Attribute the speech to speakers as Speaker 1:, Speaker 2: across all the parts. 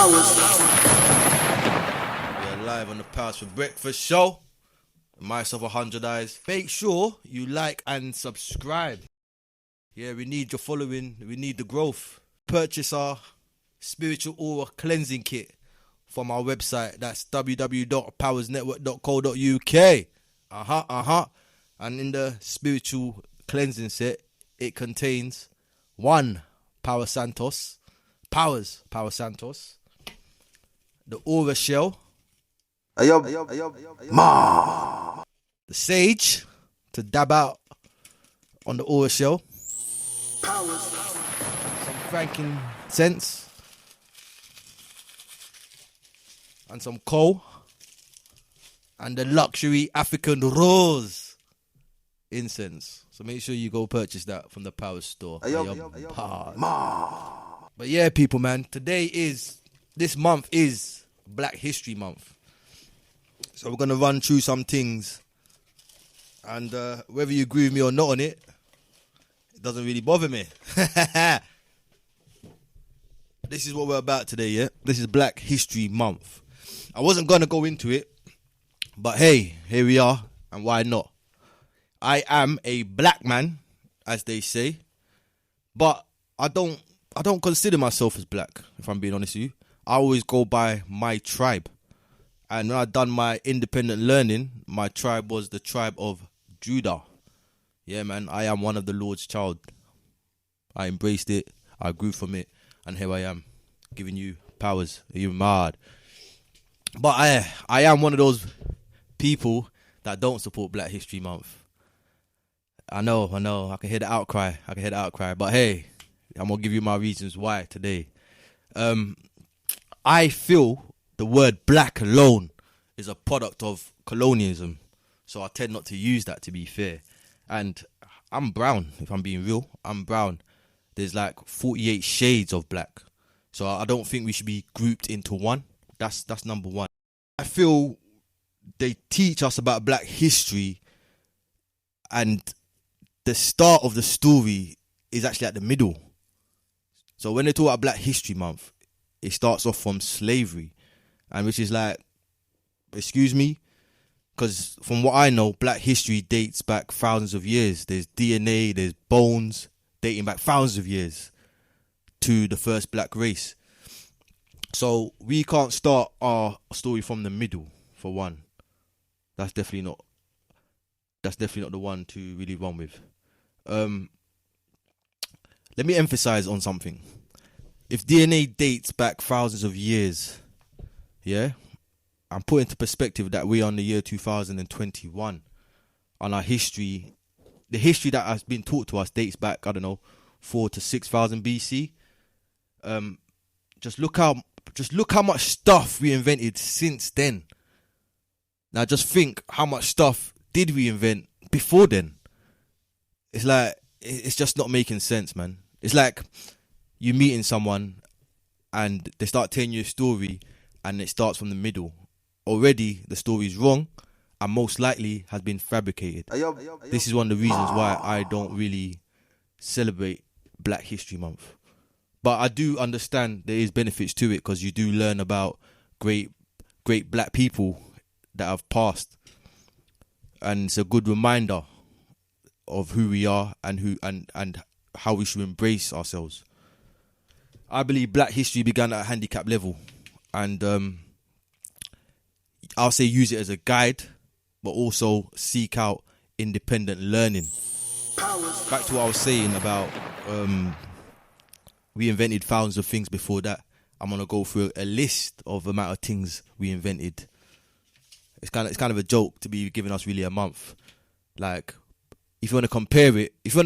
Speaker 1: We're live on the Powers for Breakfast show. Myself 100 Eyes. Make sure you like and subscribe. Yeah, we need your following. We need the growth. Purchase our spiritual aura cleansing kit from our website. That's www.powersnetwork.co.uk. And in the spiritual cleansing set, it contains one Power Santos, Power Santos, the aura shell, the sage to dab out on the aura shell, some frankincense, and some coal, and the luxury African rose incense. So make sure you go purchase that from the Power store. But yeah, people, man, this month is Black History Month. So we're going to run through some things. And whether you agree with me or not on it, it doesn't really bother me. This is what we're about today, yeah? This is Black History Month. I wasn't going to go into it, but hey, here we are, and why not? I am a black man, as they say, but I don't consider myself as black, if I'm being honest with you. I always go by my tribe. And when I done my independent learning, my tribe was the tribe of Judah. Yeah, man, I am one of the Lord's child. I embraced it, I grew from it, and here I am, giving you powers. Are you mad? But I am one of those people that don't support Black History Month. I know, I can hear the outcry, but hey, I'm going to give you my reasons why today. I feel the word black alone is a product of colonialism, so I tend not to use that, to be fair. And I'm brown, if I'm being real. I'm brown. There's like 48 shades of black, so I don't think we should be grouped into one. That's number one. I feel they teach us about black history, and the start of the story is actually at the middle. So when they talk about Black History Month, it starts off from slavery, and which is like, excuse me, because from what I know, black history dates back thousands of years. There's DNA, there's bones dating back thousands of years to the first black race. So we can't start our story from the middle, for one. That's definitely not the one to really run with. Let me emphasize on something. If DNA dates back thousands of years, yeah, I'm putting into perspective that we are in the year 2021, and our history, the history that has been taught to us dates back, 4 to 6,000 BC. Just look how much stuff we invented since then. Now just think how much stuff did we invent before then. It's like, it's just not making sense, man. It's like you meeting someone and they start telling you a story and it starts from the middle. Already the story is wrong and most likely has been fabricated. This is one of the reasons why I don't really celebrate Black History Month. But I do understand there is benefits to it, because you do learn about great black people that have passed, and it's a good reminder of who we are and how we should embrace ourselves. I believe black history began at a handicap level, and I'll say use it as a guide, but also seek out independent learning. Back to what I was saying about we invented thousands of things before that. I'm gonna go through a list of the amount of things we invented. It's kind of a joke to be giving us really a month. Like, if you want to compare it, if you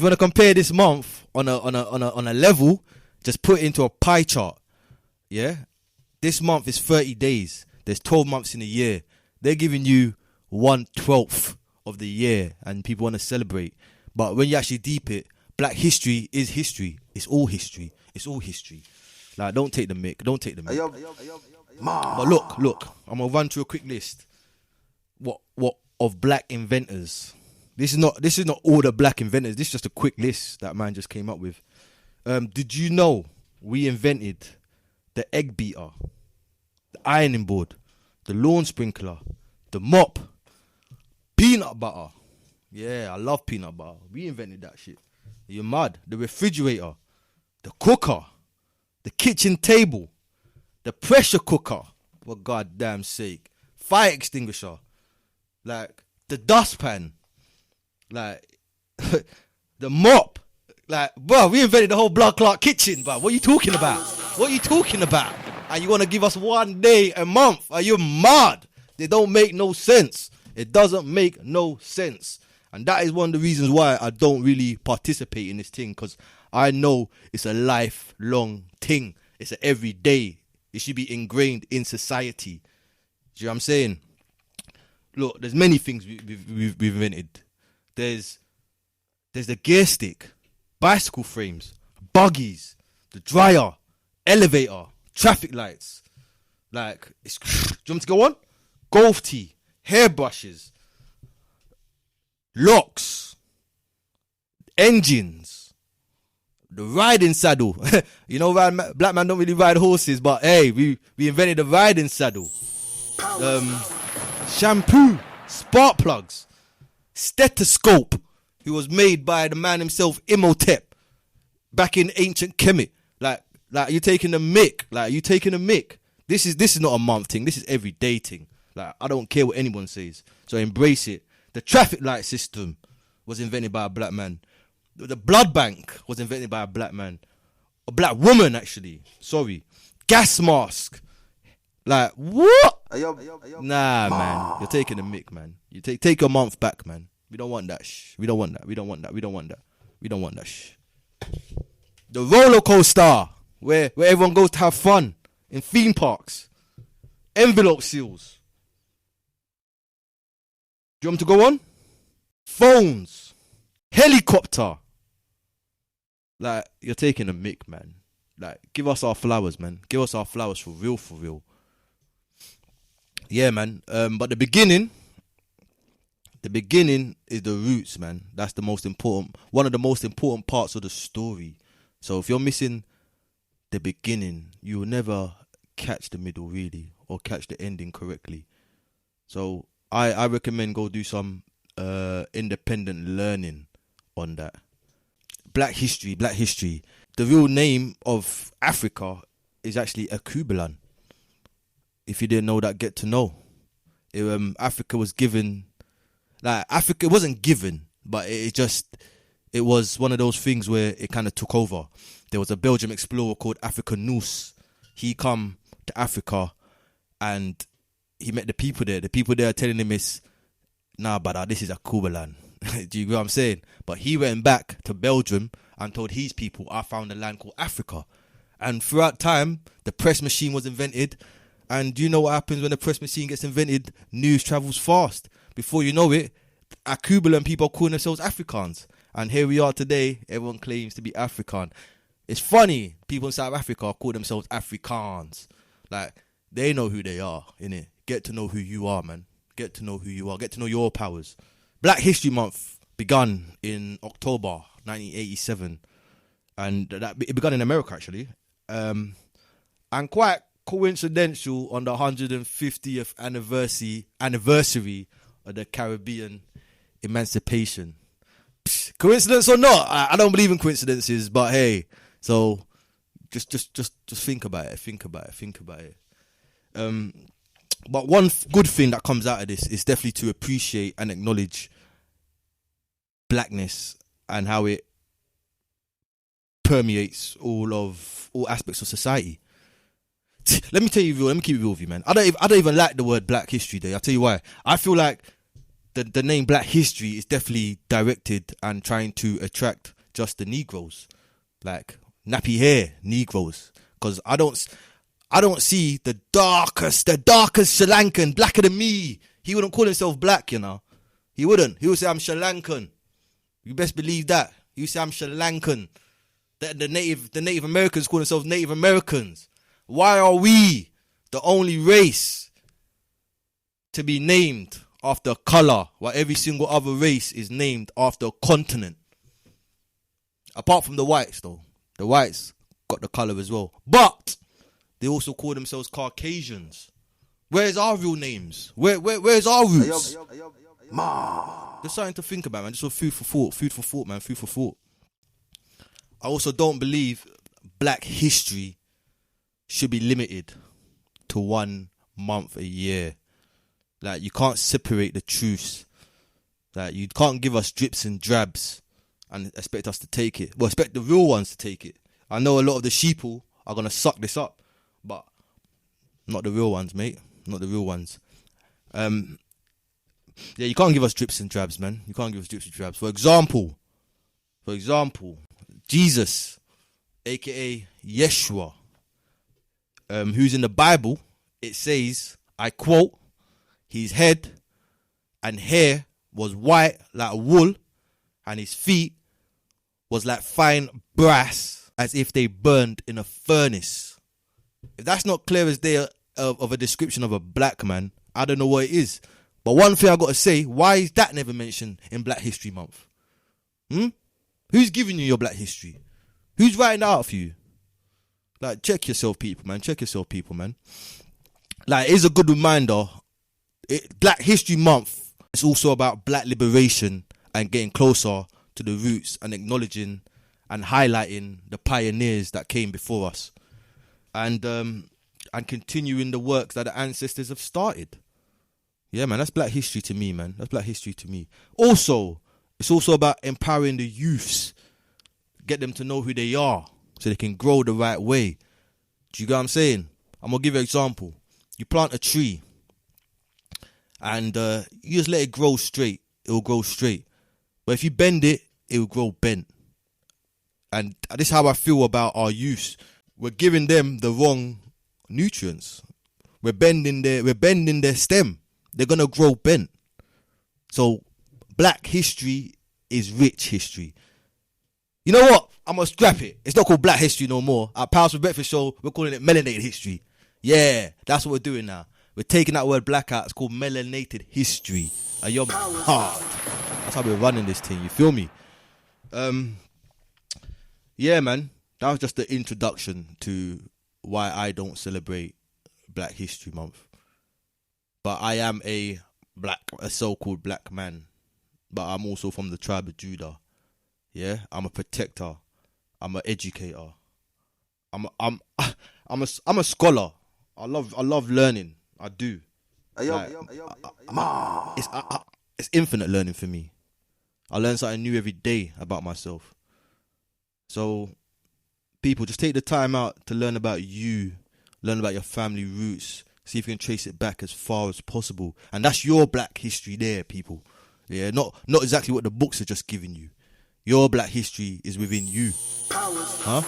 Speaker 1: want to compare this month on a level, just put it into a pie chart. Yeah, this month is 30 days. There's 12 months in a year. They're giving you 1/12 of the year, and people want to celebrate. But when you actually deep it, Black history is history. It's all history. It's all history. Like, don't take the mick. Don't take the mick. But look, I'm gonna run through a quick list. What of black inventors? This is not all the black inventors. This is just a quick list that man just came up with. Did you know we invented the egg beater, the ironing board, the lawn sprinkler, the mop, peanut butter. Yeah, I love peanut butter. We invented that shit. You're mad. The refrigerator, the cooker, the kitchen table, the pressure cooker, for goddamn sake, fire extinguisher, like the dustpan, like the mop. Like, bro, we invented the whole blood clot kitchen, bro. What are you talking about? What are you talking about? And you want to give us 1 day a month? Are you mad? They don't make no sense. It doesn't make no sense. And that is one of the reasons why I don't really participate in this thing, because I know it's a lifelong thing. It's an everyday. It should be ingrained in society. Do you know what I'm saying? Look, there's many things we've invented. There's the gear stick, bicycle frames, buggies, the dryer, elevator, traffic lights. Like, do you want me to go on? Golf tee, hairbrushes, locks, engines, the riding saddle. You know, black man don't really ride horses, but hey, we invented the riding saddle. Shampoo, spark plugs, stethoscope, who was made by the man himself, Imhotep, back in ancient Kemet. Like you taking a mick. Like, you taking a mick. This is not a month thing. This is everyday thing. Like, I don't care what anyone says. So embrace it. The traffic light system was invented by a black man. The blood bank was invented by a black man. A black woman, actually. Sorry. Gas mask. Like, what? Nah, man. You're taking a mick, man. You take your month back, man. We don't want that. We don't want that. We don't want that. We don't want that. We don't want that. The roller coaster, where everyone goes to have fun in theme parks. Envelope seals. Do you want me to go on? Phones. Helicopter. Like, you're taking a mick, man. Like, give us our flowers, man. Give us our flowers for real, for real. Yeah, man. But the beginning is the roots, man. That's the most important, one of the most important parts of the story. So if you're missing the beginning, you will never catch the middle, really, or catch the ending correctly. So I recommend go do some independent learning on that. Black history. The real name of Africa is actually Akubulan. If you didn't know that, get to know. Africa was given, like, Africa, it wasn't given, but it was one of those things where it kind of took over. There was a Belgian explorer called Africanus. He come to Africa and he met the people there. The people there are telling him nah, brother, this is Akubulan. Do you get what I'm saying? But he went back to Belgium and told his people, I found a land called Africa. And throughout time, the press machine was invented. And do you know what happens when the press machine gets invented? News travels fast. Before you know it, Akubulan people are calling themselves Afrikaans. And here we are today. Everyone claims to be African. It's funny. People in South Africa call themselves Afrikaans. Like, they know who they are, innit? Get to know who you are, man. Get to know who you are. Get to know your powers. Black History Month begun in October 1987. And it began in America, actually. And quite coincidental on the 150th anniversary of the Caribbean emancipation. Psh, coincidence or not, I don't believe in coincidences, but hey, so just think about it. But one good thing that comes out of this is definitely to appreciate and acknowledge blackness and how it permeates all aspects of society. Let me tell you real. Let me keep it real with you, man. I don't even like the word Black History Day. I'll tell you why. I feel like the name Black History is definitely directed and trying to attract just the Negroes, like nappy hair Negroes, because I don't see the darkest Sri Lankan, blacker than me. He wouldn't call himself black, you know. He wouldn't. He would say, I'm Sri Lankan. You best believe that. He would say, I'm Sri Lankan. The Native Americans call themselves Native Americans. Why are we the only race to be named after colour, while every single other race is named after a continent? Apart from the whites, though. The whites got the colour as well. But They also call themselves Caucasians. Where's our real names? Where's our roots? There's something to think about, man. Just for food for thought. Food for thought, man. Food for thought. I also don't believe black history should be limited to 1 month a year. Like, you can't separate the truths. Like, you can't give us drips and drabs and expect us to take it. Well, expect the real ones to take it. I know a lot of the sheeple are going to suck this up, but not the real ones, mate. Not the real ones. Yeah, you can't give us drips and drabs, man. You can't give us drips and drabs. For example, Jesus, aka Yeshua, who's in the Bible, it says, I quote, his head and hair was white like wool, and his feet was like fine brass, as if they burned in a furnace. If that's not clear as day of a description of a black man, I don't know what it is. But one thing I got to say, why is that never mentioned in Black History Month? Who's giving you your Black History? Who's writing that out for you? Like, check yourself, people, man. Check yourself, people, man. Like, it's a good reminder. Black History Month is also about black liberation and getting closer to the roots and acknowledging and highlighting the pioneers that came before us. And continuing the work that the ancestors have started. Yeah, man, that's black history to me, man. That's black history to me. Also, it's also about empowering the youths. Get them to know who they are so they can grow the right way. Do you get what I'm saying? I'm going to give you an example. You plant a tree and you just let it grow straight. It will grow straight. But if you bend it, it will grow bent. And this is how I feel about our youths. We're giving them the wrong nutrients. We're bending their stem. They're going to grow bent. So black history is rich history. You know what? I'm going to scrap it. It's not called black history no more. At Pals for Breakfast Show, we're calling it melanated history. Yeah, that's what we're doing now. We're taking that word black out. It's called melanated history. And you're hard. That's how we're running this thing. You feel me? Yeah, man. That was just the introduction to why I don't celebrate Black History Month. But I am a so-called black man. But I'm also from the tribe of Judah. Yeah, I'm a protector. I'm an educator. I'm a scholar. I love learning. I do. It's infinite learning for me. I learn something new every day about myself. So, people, just take the time out to learn about you, learn about your family roots, see if you can trace it back as far as possible. And that's your black history there, people. Yeah, not exactly what the books are just giving you. Your black history is within you. Huh?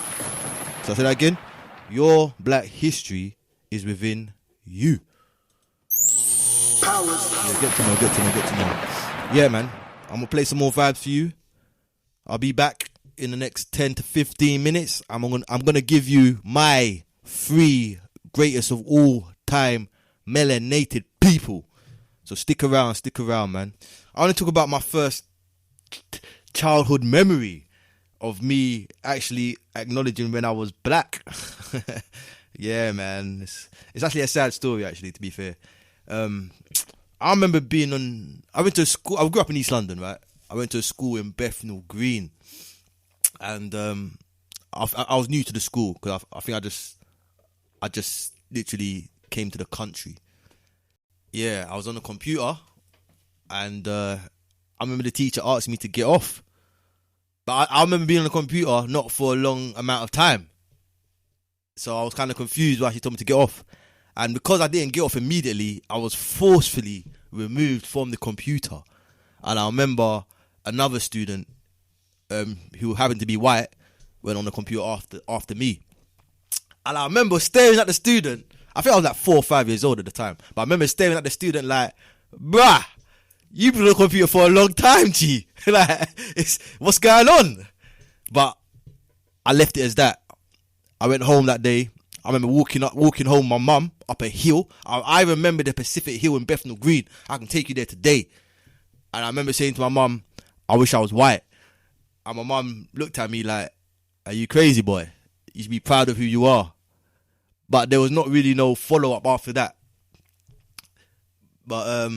Speaker 1: So I say that again. Your black history is within you. Yeah, get to know. Yeah, man. I'm going to play some more vibes for you. I'll be back in the next 10 to 15 minutes. I'm gonna give you my 3 greatest of all time melanated people. So stick around, man. I want to talk about my first childhood memory of me actually acknowledging when I was black. Yeah, man. It's actually a sad story, actually, to be fair. I remember I went to school. I grew up in East London, right? I went to a school in Bethnal Green. And I was new to the school because I think I just literally came to the country. Yeah, I was on the computer and I remember the teacher asked me to get off. But I remember being on the computer not for a long amount of time. So I was kind of confused why she told me to get off. And because I didn't get off immediately, I was forcefully removed from the computer. And I remember another student who happened to be white went on the computer after me. And I remember staring at the student. I think I was like 4 or 5 years old at the time. But I remember staring at the student like, bruh, you've been on the computer for a long time, G. Like, what's going on? But I left it as that. I went home that day. I remember walking home with my mum up a hill. I remember the Pacific Hill in Bethnal Green. I can take you there today. And I remember saying to my mum, I wish I was white. And my mum looked at me like, are you crazy, boy? You should be proud of who you are. but there was not really no follow up after that. But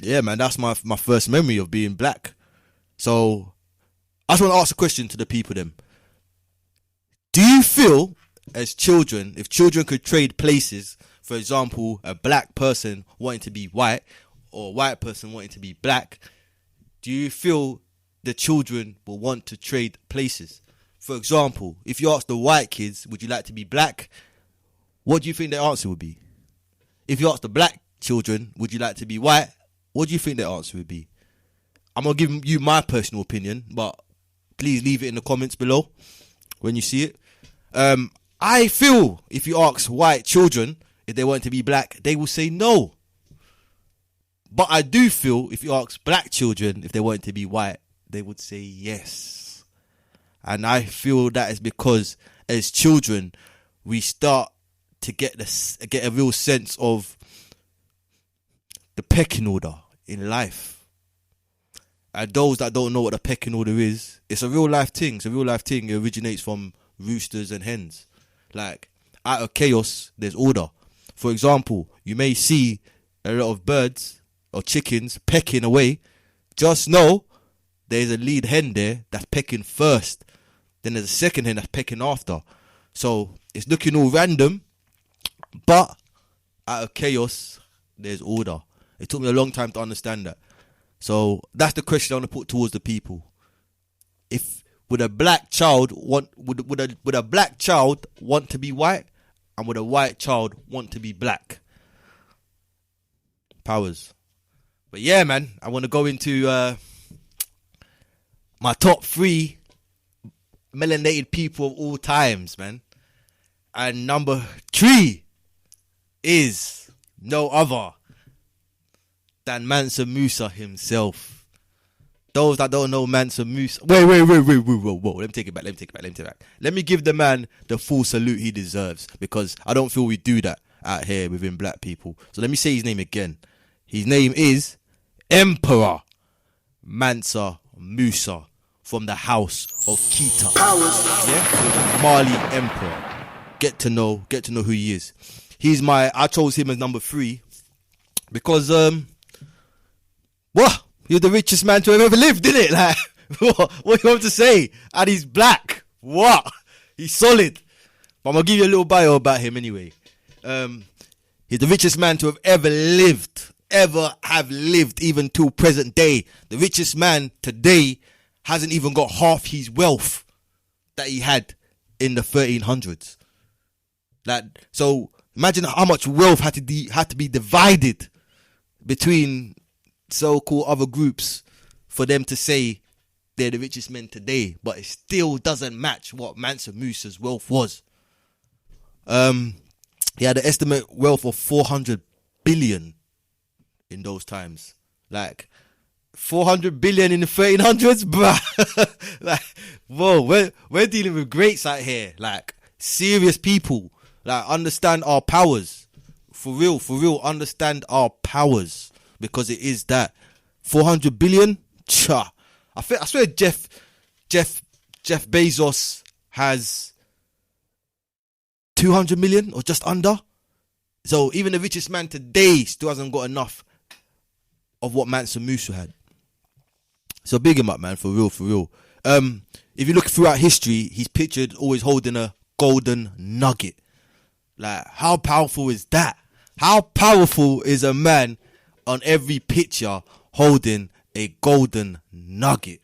Speaker 1: yeah, man, that's my first memory of being black. So I just want to ask a question to the people then. Do you feel as children, if children could trade places, for example, a black person wanting to be white or a white person wanting to be black, do you feel the children will want to trade places? For example, if you ask the white kids, would you like to be black? What do you think their answer would be? If you ask the black children, would you like to be white? What do you think their answer would be? I'm going to give you my personal opinion, but please leave it in the comments below when you see it. I feel if you ask white children if they want to be black, they will say no. But I do feel if you ask black children if they want to be white, they would say yes. And I feel that is because as children, we start to get a real sense of the pecking order in life. And those that don't know what the pecking order is, it's a real life thing. It's a real life thing. It originates from roosters and hens. Like, out of chaos, there's order. For example, you may see a lot of birds or chickens pecking away. Just know there's a lead hen there that's pecking first. Then there's a second hen that's pecking after. So it's looking all random, but out of chaos, there's order. It took me a long time to understand that. So that's the question I want to put towards the people. Would a black child want to be white, and would a white child want to be black? Powers. But yeah, man, I want to go into my top 3 melanated people of all times, man. And number 3 is no other than Mansa Musa himself. Those that don't know Mansa Musa... Wait, whoa. Let me take it back. Let me give the man the full salute he deserves, because I don't feel we do that out here within black people. So let me say his name again. His name is Emperor Mansa Musa from the house of Keita. Yeah? Mali Emperor. Get to know who he is. I chose him as number 3 because what? You're the richest man to have ever lived, didn't it? Like, what do you want to say? And he's black. What? He's solid. But I'm going to give you a little bio about him anyway. He's the richest man to have ever lived, even till present day. The richest man today hasn't even got half his wealth that he had in the 1300s. Like, so imagine how much wealth had to be divided between so-called other groups for them to say they're the richest men today, but it still doesn't match what Mansa Musa's wealth was. He had an estimate wealth of 400 billion in those times. Like, 400 billion in the 1300s, bruh. Like, whoa, we're dealing with greats out here. Like, serious people. Like, understand our powers. For real, understand our powers. Because it is that 400 billion. Cha, I swear Jeff Bezos has 200 million or just under. So even the richest man today still hasn't got enough of what Mansa Musa had. So big him up, man, for real. If you look throughout history, he's pictured always holding a golden nugget. Like, how powerful is that? How powerful is a man on every picture holding a golden nugget?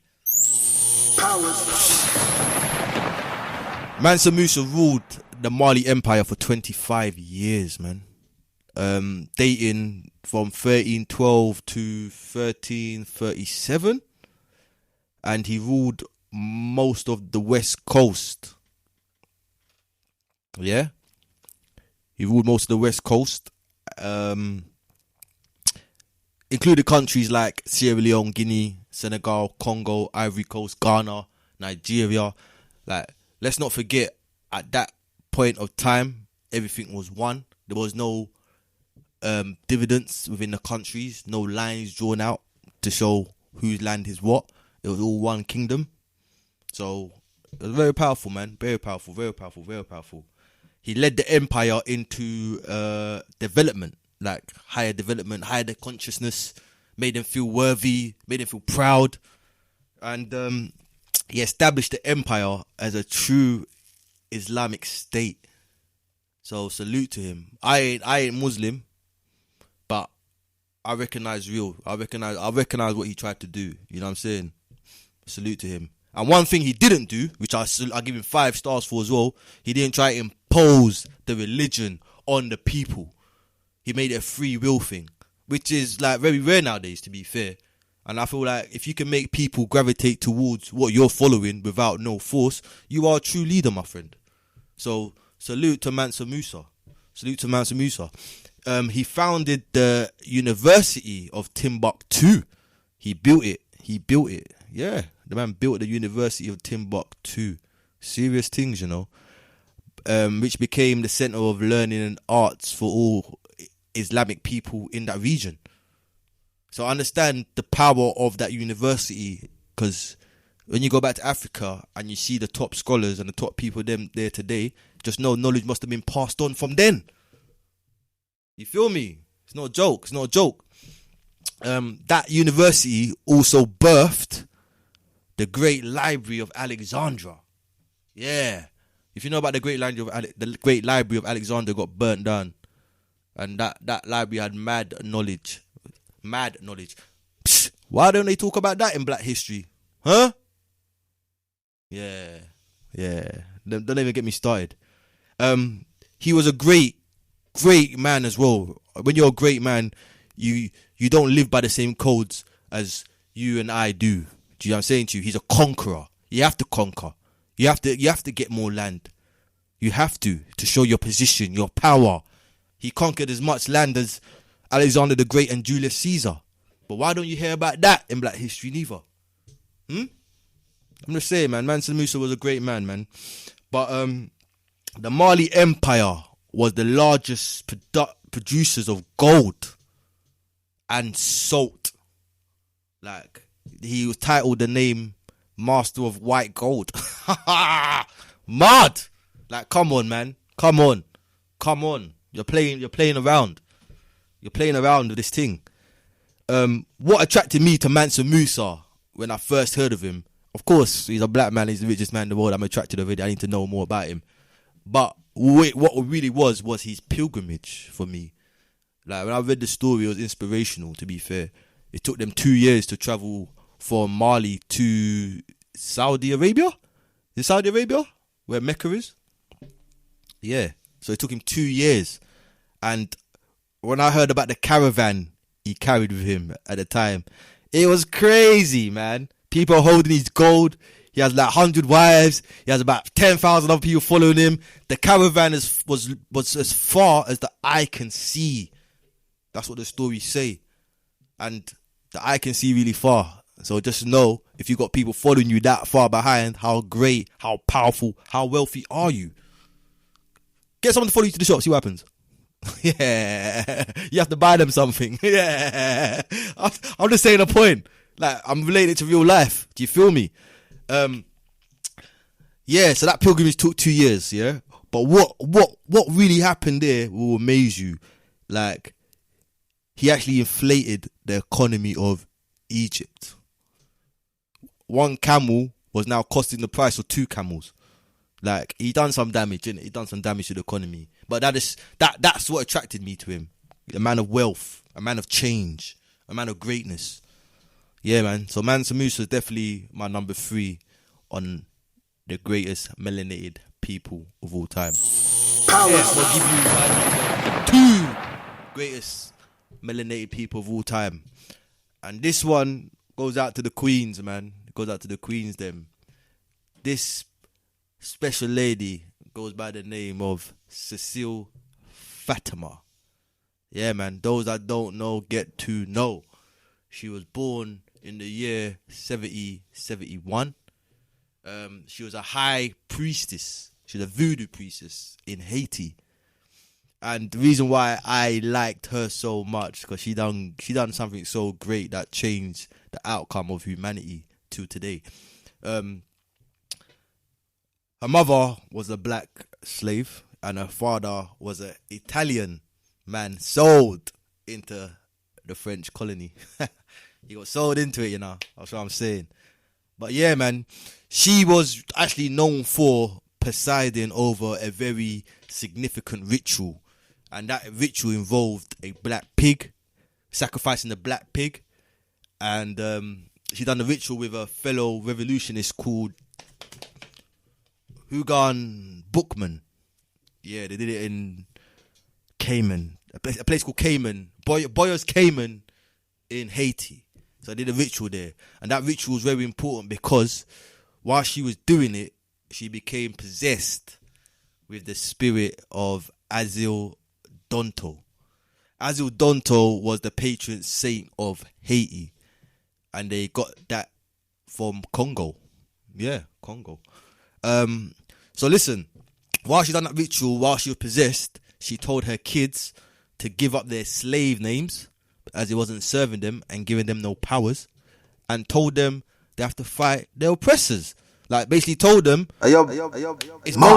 Speaker 1: Mansa Musa ruled the Mali Empire for 25 years, man. Dating from 1312 to 1337. And he ruled most of the west coast. Yeah? He ruled most of the west coast. Included countries like Sierra Leone, Guinea, Senegal, Congo, Ivory Coast, Ghana, Nigeria. Like, let's not forget, at that point of time, everything was one. There was no dividends within the countries, no lines drawn out to show whose land is what. It was all one kingdom. So it was very powerful, man. Very powerful. he led the empire into development, like higher development, higher their consciousness, made them feel worthy, made them feel proud, and he established the empire as a true Islamic state. So salute to him. I ain't Muslim, but I recognize I recognize what he tried to do. You know what I'm saying? Salute to him. And one thing he didn't do, which I give him 5 stars for as well, he didn't try to impose the religion on the people. He made it a free will thing, which is like very rare nowadays, to be fair. And I feel like if you can make people gravitate towards what you're following without no force, you are a true leader, my friend. So salute to Mansa Musa. Salute to Mansa Musa. He founded the University of Timbuktu. He built it. Yeah, the man built the University of Timbuktu. Serious things, you know. Which became the center of learning and arts for all Islamic people in that region. So I understand the power of that university, because when you go back to Africa and you see the top scholars and the top people there today, just know knowledge must have been passed on from then. You feel me? It's not a joke. That university also birthed the Great Library of Alexandria. Yeah. If you know about the Great Library of Alexandria got burnt down. And that library had mad knowledge. Psst, why don't they talk about that in Black history? Huh? Yeah. Don't even get me started. He was a great man as well. When you're a great man, you don't live by the same codes as you and I do. Do you know what I'm saying to you? He's a conqueror. You have to conquer. You have to get more land. You have to show your position, your power. He conquered as much land as Alexander the Great and Julius Caesar. But why don't you hear about that in Black history neither? I'm just saying, man. Mansa Musa was a great man, man. But the Mali Empire was the largest producers of gold and salt. Like, he was titled the name Master of White Gold. Mad! Like, come on, man. Come on. You're playing around. You're playing around with this thing. What attracted me to Mansa Musa when I first heard of him, of course, he's a black man, he's the richest man in the world, I'm attracted already, I need to know more about him. But what really was his pilgrimage for me. Like, when I read the story, it was inspirational, to be fair. It took them 2 years to travel from Mali to Saudi Arabia. Is it Saudi Arabia? Where Mecca is? Yeah. So it took him 2 years. And when I heard about the caravan he carried with him at the time, it was crazy, man. People holding his gold. He has like 100 wives. He has about 10,000 other people following him. The caravan was as far as the eye can see. That's what the stories say. And the eye can see really far. So just know, if you got people following you that far behind, how great, how powerful, how wealthy are you? Get someone to follow you to the shop, see what happens. Yeah. You have to buy them something. Yeah. I'm just saying a point. Like, I'm relating it to real life. Do you feel me? Yeah, so that pilgrimage took 2 years, yeah? But what really happened there will amaze you. Like, he actually inflated the economy of Egypt. 1 camel was now costing the price of 2 camels. Like, he done some damage, innit? He done some damage to the economy. But that's what attracted me to him. A man of wealth, a man of change, a man of greatness. Yeah, man. So Mansa Musa is definitely my number 3 on the greatest melanated people of all time. Power. Yeah, so I'll give you my number 2 greatest melanated people of all time. And this one goes out to the queens, man. It goes out to the queens, them. This special lady goes by the name of Cecile Fatima. Yeah, man. Those that don't know get to know. She was born in the year 7071. She was a high priestess. She was a voodoo priestess in Haiti. And the reason why I liked her so much, because she done something so great that changed the outcome of humanity to today. Her mother was a black slave, and her father was an Italian man sold into the French colony. He got sold into it, you know. That's what I'm saying. But yeah, man, she was actually known for presiding over a very significant ritual, and that ritual involved a black pig, sacrificing the black pig, and she done the ritual with a fellow revolutionist called Hugan Bookman. Yeah, they did it in Cayman, a place called Cayman, Boyos Cayman in Haiti. So I did a ritual there, and that ritual was very important because while she was doing it, she became possessed with the spirit of Azil Donto. Azil Donto was the patron saint of Haiti, and they got that from Congo. Yeah, Congo. So listen, while she done that ritual, while she was possessed, she told her kids to give up their slave names as it wasn't serving them and giving them no powers, and told them they have to fight their oppressors. Like, basically told them, it's go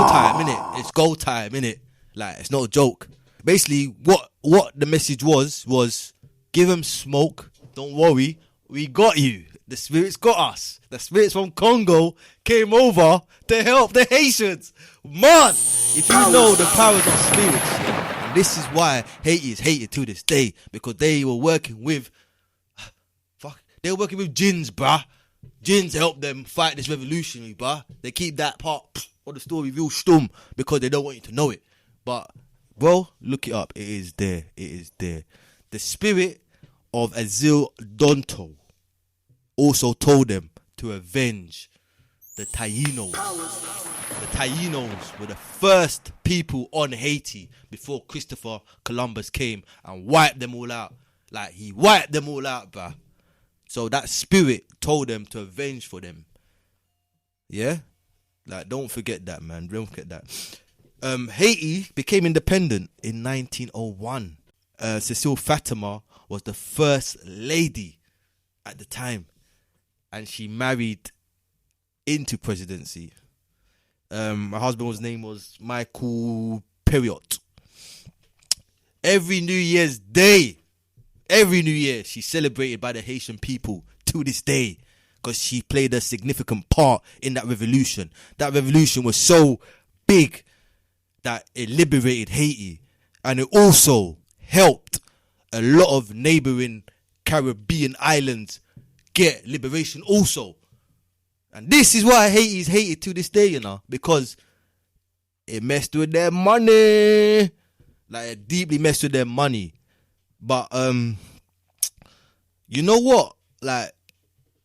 Speaker 1: time, innit? It's go time, innit? Like, it's not a joke. Basically, what the message was give them smoke, don't worry, we got you. The spirits got us. The spirits from Congo came over to help the Haitians. Man, if you know the powers of spirits, yeah, and this is why Haiti is hated to this day, because they were working with jinns, bruh. Jinns help them fight this revolutionary, bruh. They keep that part of the story real stum because they don't want you to know it. But, bro, look it up. It is there. It is there. The spirit of Azil Donto also told them to avenge the Tainos. The Tainos were the first people on Haiti before Christopher Columbus came and wiped them all out. Like, he wiped them all out, bruh. So that spirit told them to avenge for them. Yeah? Like, don't forget that, man. Don't forget that. Haiti became independent in 1901. Cecile Fatima was the first lady at the time, and she married into presidency. My husband's name was Michael Periot. Every New Year's Day, every New Year, she's celebrated by the Haitian people to this day because she played a significant part in that revolution. That revolution was so big that it liberated Haiti, and it also helped a lot of neighboring Caribbean islands get liberation also. And this is why Haiti is hated to this day, you know, because it messed with their money. Like, it deeply messed with their money. But you know what? Like,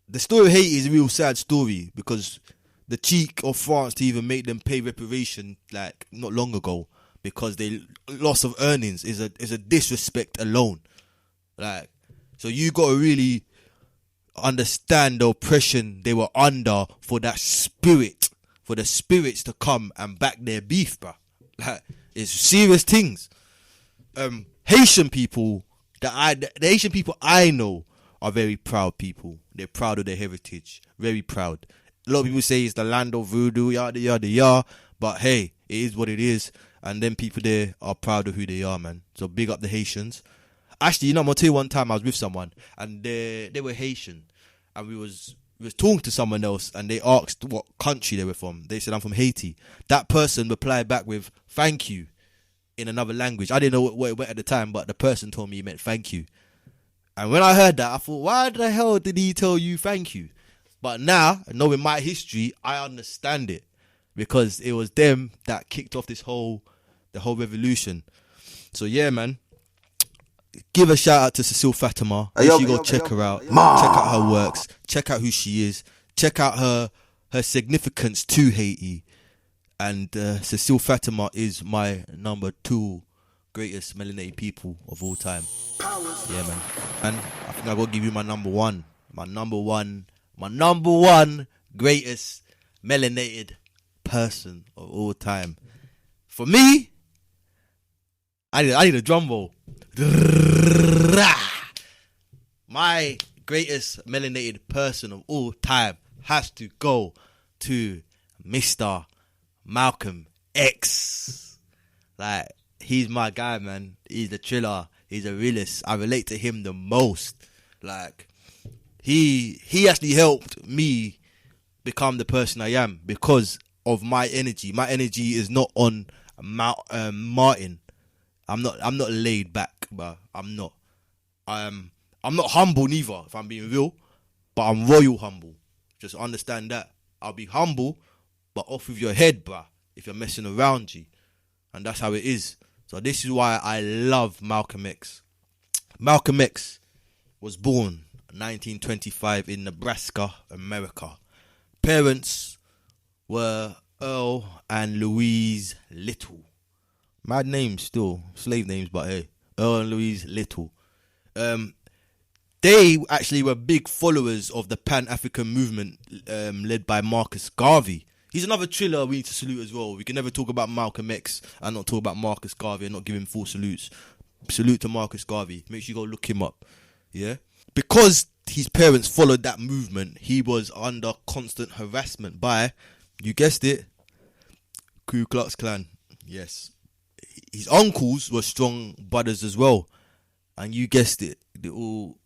Speaker 1: the story of Haiti is a real sad story because the cheek of France to even make them pay reparation, like, not long ago, because they loss of earnings is a disrespect alone. Like, so you gotta really understand the oppression they were under for that spirit, for the spirits to come and back their beef, bruh. Like, it's serious things. Haitian people, the Haitian people I know are very proud people. They're proud of their heritage, very proud. A lot of people say it's the land of voodoo, yada yada yada, but hey, it is what it is, and then people there are proud of who they are, man. So big up the Haitians. Actually, you know, I'm gonna tell you, one time I was with someone and they were Haitian, and we was talking to someone else, and they asked what country they were from. They said, I'm from Haiti. That person replied back with thank you in another language. I didn't know what it meant at the time, but the person told me it meant thank you. And when I heard that, I thought, why the hell did he tell you thank you? But now, knowing my history, I understand it, because it was them that kicked off the whole revolution. So yeah, man, give a shout out to Cecile Fatima. Make sure you go check her out. Check out her works. Check out who she is. Check out her significance to Haiti. And Cecile Fatima is my number 2 greatest melanated people of all time. Yeah, man. And I think I gotta give you my number one. My number one greatest melanated person of all time. For me, I need a drum roll. My greatest melanated person of all time has to go to Mr. Malcolm X. Like, he's my guy, man. He's the thriller. He's a realist. I relate to him the most. Like, he actually helped me become the person I am because of my energy. My energy is not on Martin. I'm not laid back, but I'm not. I'm not humble neither, if I'm being real, but I'm royal humble. Just understand that. I'll be humble, but off with your head, bruh, if you're messing around, G. And that's how it is. So this is why I love Malcolm X. Malcolm X was born 1925 in Nebraska, America. Parents were Earl and Louise Little. Mad names still, slave names, but hey, Earl and Louise Little. They actually were big followers of the Pan-African movement led by Marcus Garvey. He's another thriller we need to salute as well. We can never talk about Malcolm X and not talk about Marcus Garvey and not give him full salutes. Salute to Marcus Garvey. Make sure you go look him up. Yeah? Because his parents followed that movement, he was under constant harassment by, you guessed it, Ku Klux Klan. Yes. His uncles were strong brothers as well. And you guessed it,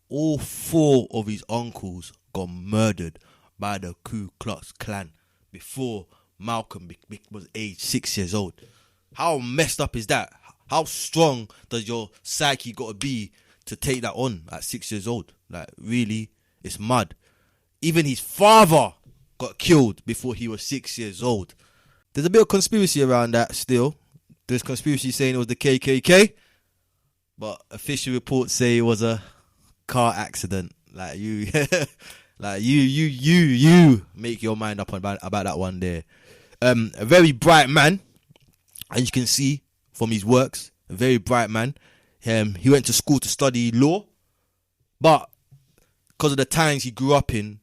Speaker 1: all four of his uncles got murdered by the Ku Klux Klan before Malcolm was aged 6 years old. How messed up is that? How strong does your psyche got to be to take that on at 6 years old? Like, really, it's mad. Even his father got killed before he was 6 years old. There's a bit of conspiracy around that still. There's conspiracy saying it was the KKK, but official reports say it was a car accident. Like, you like you make your mind up about that one there. A very bright man, as you can see from his works, a very bright man. He went to school to study law, but because of the times he grew up in,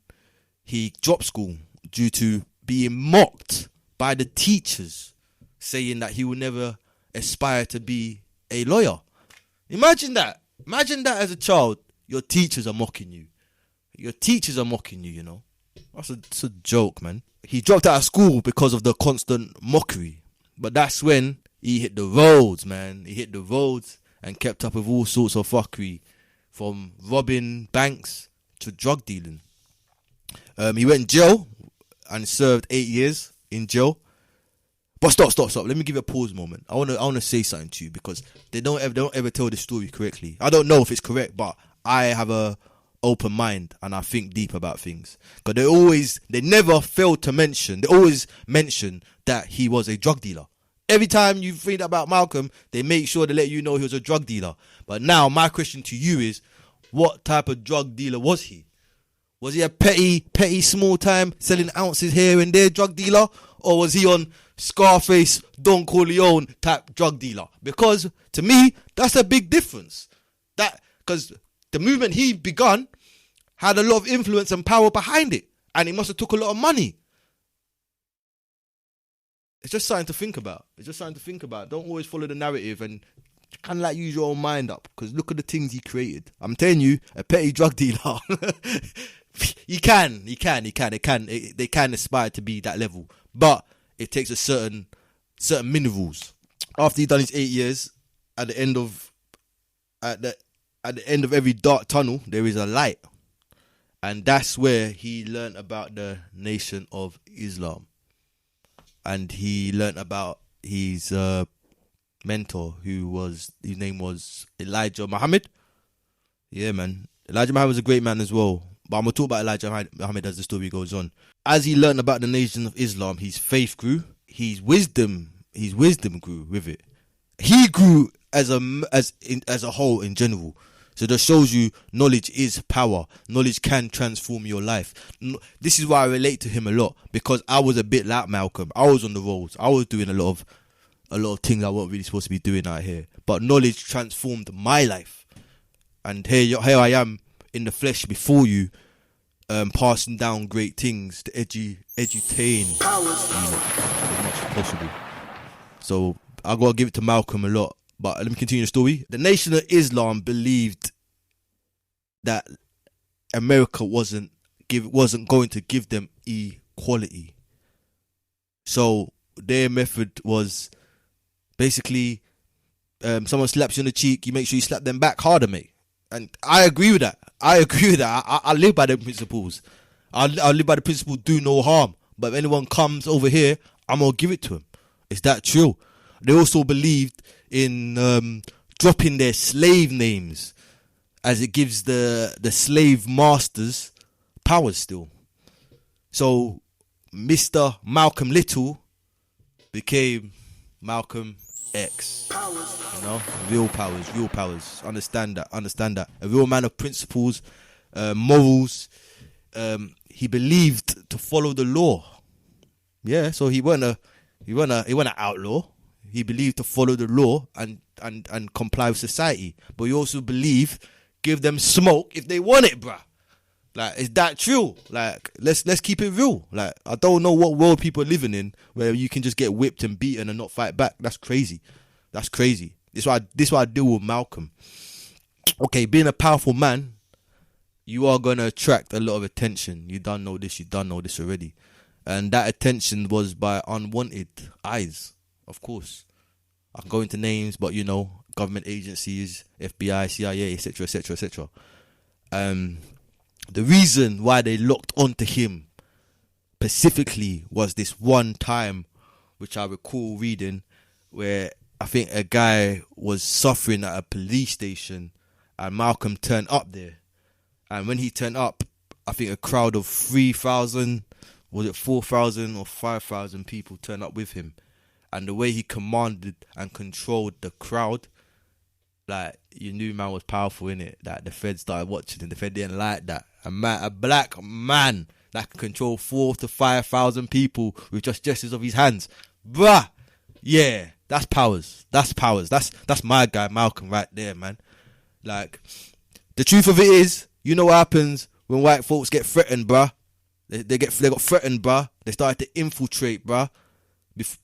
Speaker 1: he dropped school due to being mocked by the teachers, saying that he would never aspire to be a lawyer. Imagine that. Imagine that as a child, your teachers are mocking you. Your teachers are mocking you, you know. That's a joke, man. He dropped out of school because of the constant mockery. But that's when he hit the roads, man. He hit the roads and kept up with all sorts of fuckery, from robbing banks to drug dealing. He went in jail and served 8 years in jail. But stop. Let me give you a pause moment. I wanna say something to you, because they don't ever tell the story correctly. I don't know if it's correct, but I have a open mind and I think deep about things. Because they never failed to mention. They always mention that he was a drug dealer. Every time you read about Malcolm, they make sure to let you know he was a drug dealer. But now my question to you is, what type of drug dealer was he? Was he a petty, small time, selling ounces here and there drug dealer? Or was he on Scarface, Don Corleone type drug dealer? Because to me, that's a big difference. Because the movement he begun had a lot of influence and power behind it. And he must have took a lot of money. It's just something to think about. Don't always follow the narrative and kind of like use your own mind up. Because look at the things he created. I'm telling you, a petty drug dealer. They can aspire to be that level. But it takes a certain minerals. After he done his 8 years, at the end of every dark tunnel, there is a light. And that's where he learned about the Nation of Islam. And he learned about his mentor, whose name was Elijah Muhammad. Yeah, man. Elijah Muhammad was a great man as well. But I'm going to talk about Elijah Muhammad as the story goes on. As he learned about the Nation of Islam, his faith grew. His wisdom grew with it. He grew as a whole in general. So that shows you knowledge is power. Knowledge can transform your life. This is why I relate to him a lot, because I was a bit like Malcolm. I was on the roads. I was doing a lot of things I wasn't really supposed to be doing out here. But knowledge transformed my life. And here I am in the flesh before you, passing down great things to edutain you as much as possible. So I gotta give it to Malcolm a lot. But let me continue the story. The Nation of Islam believed that America wasn't going to give them equality. So their method was basically someone slaps you on the cheek, you make sure you slap them back harder, mate. And I agree with that. I live by the principles. I live by the principle, do no harm. But if anyone comes over here, I'm going to give it to him. Is that true? They also believed in dropping their slave names, as it gives the slave masters powers still. So Mr. Malcolm Little became Malcolm X. You know, real powers. Understand that. A real man of principles, morals. He believed to follow the law. Yeah, so he wasn't an outlaw. He believed to follow the law and comply with society. But he also believed give them smoke if they want it, bruh. Like, is that true? Like, let's keep it real. Like, I don't know what world people are living in where you can just get whipped and beaten and not fight back. That's crazy. This is why I deal with Malcolm. Okay, being a powerful man, you are gonna attract a lot of attention. You don't know this already. And that attention was by unwanted eyes, of course. I can go into names, but you know, government agencies, FBI, CIA, etc., etc., etc. The reason why they locked onto him specifically was this one time, which I recall reading, where I think a guy was suffering at a police station and Malcolm turned up there. And when he turned up, I think a crowd of 3,000, was it 4,000 or 5,000 people turned up with him. And the way he commanded and controlled the crowd, like, you knew man was powerful, innit? That the Fed started watching and the Fed didn't like that. A black man that can control 4,000 to 5,000 people with just gestures of his hands. Bruh, yeah, that's powers. That's my guy, Malcolm, right there, man. Like, the truth of it is, you know what happens when white folks get threatened, bruh? They got threatened, bruh. They started to infiltrate, bruh.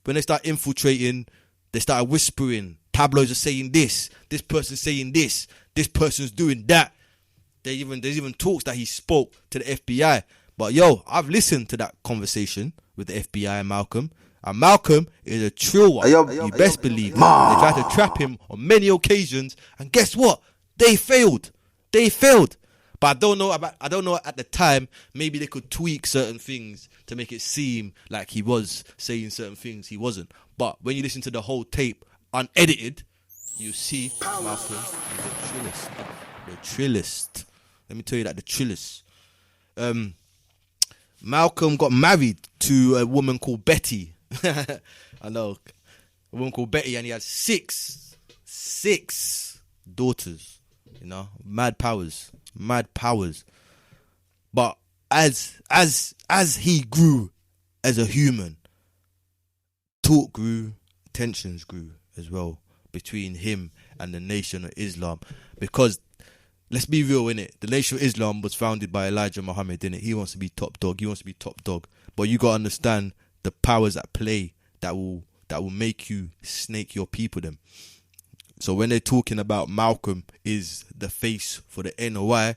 Speaker 1: When they start infiltrating, they started whispering. Tabloids are saying this person's saying this person's doing that. There's even talks that he spoke to the FBI. But yo, I've listened to that conversation with the FBI and Malcolm. And Malcolm is a true one. You best believe. They tried to trap him on many occasions. And guess what? They failed. But I don't know at the time, maybe they could tweak certain things to make it seem like he was saying certain things he wasn't. But when you listen to the whole tape unedited, you see Malcolm is the trillist. Let me tell you that, the trillist. Malcolm got married to a woman called Betty. I know. A woman called Betty, and he had six daughters. You know, mad powers. But as he grew as a human, talk grew, tensions grew as well between him and the Nation of Islam. Because let's be real, innit? The Nation of Islam was founded by Elijah Muhammad, innit? He wants to be top dog. But you gotta understand the powers at play that will make you snake your people them. So when they're talking about Malcolm is the face for the NOI,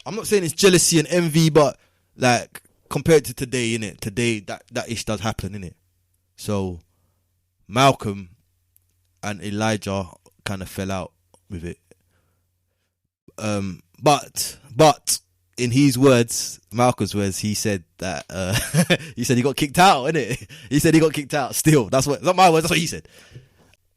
Speaker 1: I'm not saying it's jealousy and envy, but like compared to today, innit? Today that ish does happen, innit? So Malcolm and Elijah kind of fell out with it. But in his words, Malcolm's words, he said that he said he got kicked out, innit? He said he got kicked out. Still, that's not my words. That's what he said.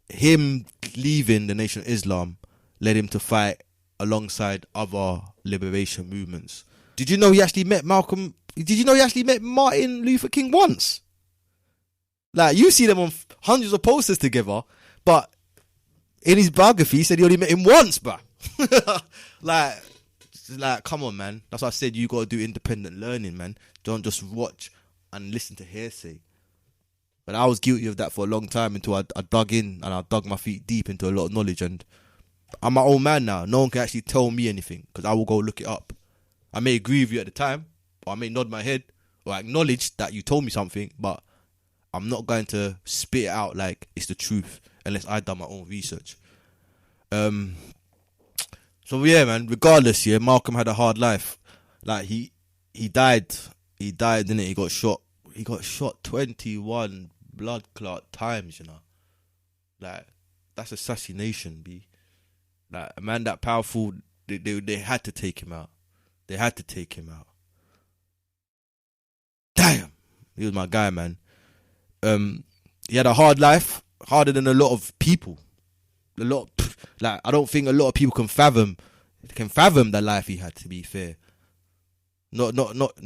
Speaker 1: Him leaving the Nation of Islam led him to fight alongside other liberation movements. Did you know he actually met Malcolm? Did you know he actually met Martin Luther King once? Like, you see them on hundreds of posters together, but in his biography, he said he only met him once, bruh. like, come on, man. That's why I said you gotta do independent learning, man. Don't just watch and listen to hearsay. But I was guilty of that for a long time until I dug in and I dug my feet deep into a lot of knowledge. And I'm my own man now. No one can actually tell me anything because I will go look it up. I may agree with you at the time, or I may nod my head or acknowledge that you told me something, but I'm not going to spit it out like it's the truth unless I done my own research. So yeah, man, regardless, yeah, Malcolm had a hard life. Like, he died, didn't it? He got shot 21 blood clot times, you know. Like, that's assassination, B. Like, a man that powerful, they had to take him out. They had to take him out. Damn, he was my guy, man. He had a hard life, harder than a lot of people. Like, I don't think a lot of people can fathom the life he had. To be fair, not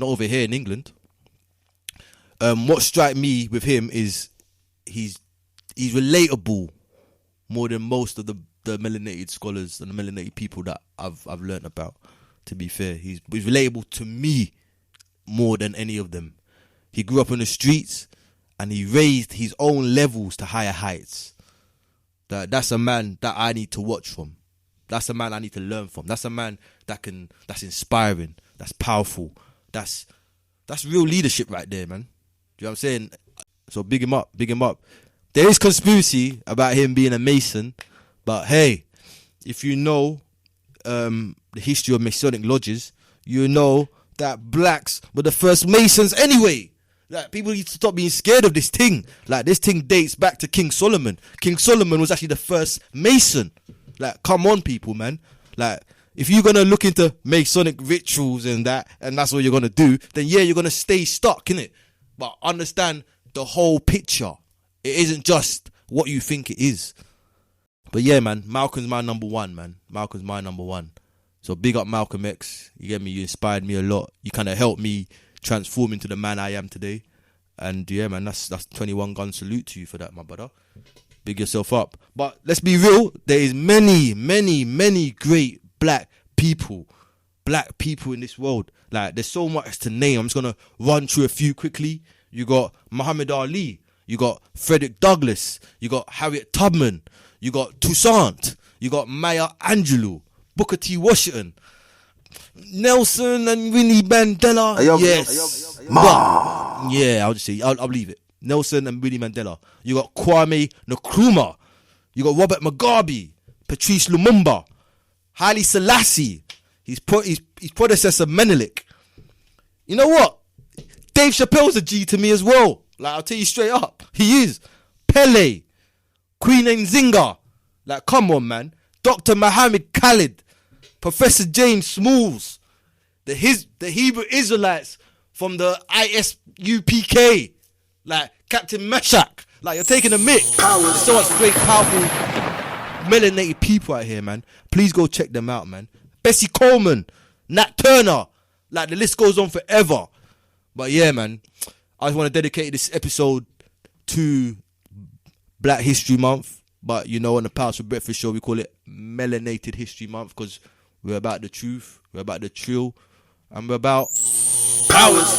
Speaker 1: over here in England. What struck me with him is he's relatable more than most of the melanated scholars and the melanated people that I've learnt about. To be fair, he's relatable to me more than any of them. He grew up in the streets and he raised his own levels to higher heights. That's a man that I need to watch from. That's a man I need to learn from. That's a man that's inspiring, that's powerful. That's real leadership right there, man. Do you know what I'm saying? So big him up. There is conspiracy about him being a Mason, but hey, if you know the history of Masonic lodges, you know that blacks were the first Masons anyway. Like, people need to stop being scared of this thing. Like, this thing dates back to King Solomon. King Solomon was actually the first Mason. Like, come on, people, man. Like, if you're gonna look into Masonic rituals and that's what you're gonna do, then yeah, you're gonna stay stuck, innit? But understand the whole picture. It isn't just what you think it is. But yeah, man, Malcolm's my number one, man. Malcolm's my number one. So big up Malcolm X. You get me? You inspired me a lot. You kind of helped me transform into the man I am today. And yeah, man, that's 21 gun salute to you for that, my brother. Big yourself up. But let's be real. There is many great black people in this world. Like, there's so much to name. I'm just going to run through a few quickly. You got Muhammad Ali. You got Frederick Douglass. You got Harriet Tubman. You got Toussaint. You got Maya Angelou. Booker T. Washington. Nelson and Winnie Mandela. Yes. Yeah, I'll just say, I'll leave it. Nelson and Winnie Mandela. You got Kwame Nkrumah. You got Robert Mugabe. Patrice Lumumba. Haile Selassie. His predecessor Menelik. You know what? Dave Chappelle's a G to me as well. Like, I'll tell you straight up. He is. Pele. Queen Nzinga. Like, come on, man. Dr. Muhammad Khalid. Professor James Smalls. The Hebrew Israelites from the ISUPK. Like, Captain Meshach. Like, you're taking a mick. There's so much great, powerful, melanated people out here, man. Please go check them out, man. Bessie Coleman. Nat Turner. Like, the list goes on forever. But yeah, man, I just want to dedicate this episode to Black History Month. But you know, on the Pals for Breakfast show, we call it Melanated History Month, because we're about the truth, we're about the trill, and we're about powers.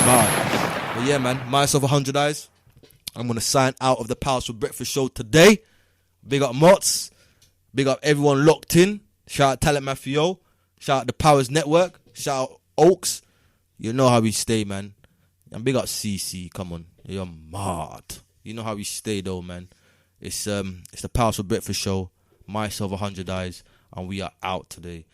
Speaker 1: But yeah, man, myself 100 eyes. I'm going to sign out of the Pals for Breakfast show today. Big up Mots. Big up everyone locked in. Shout out Talent Mafio. Shout out the Powers Network. Shout out Oaks. You know how we stay, man. And big up CC. Come on. You're mad. You know how we stay, though, man. It's the Pals for Breakfast show. Myself 100 eyes. And we are out today.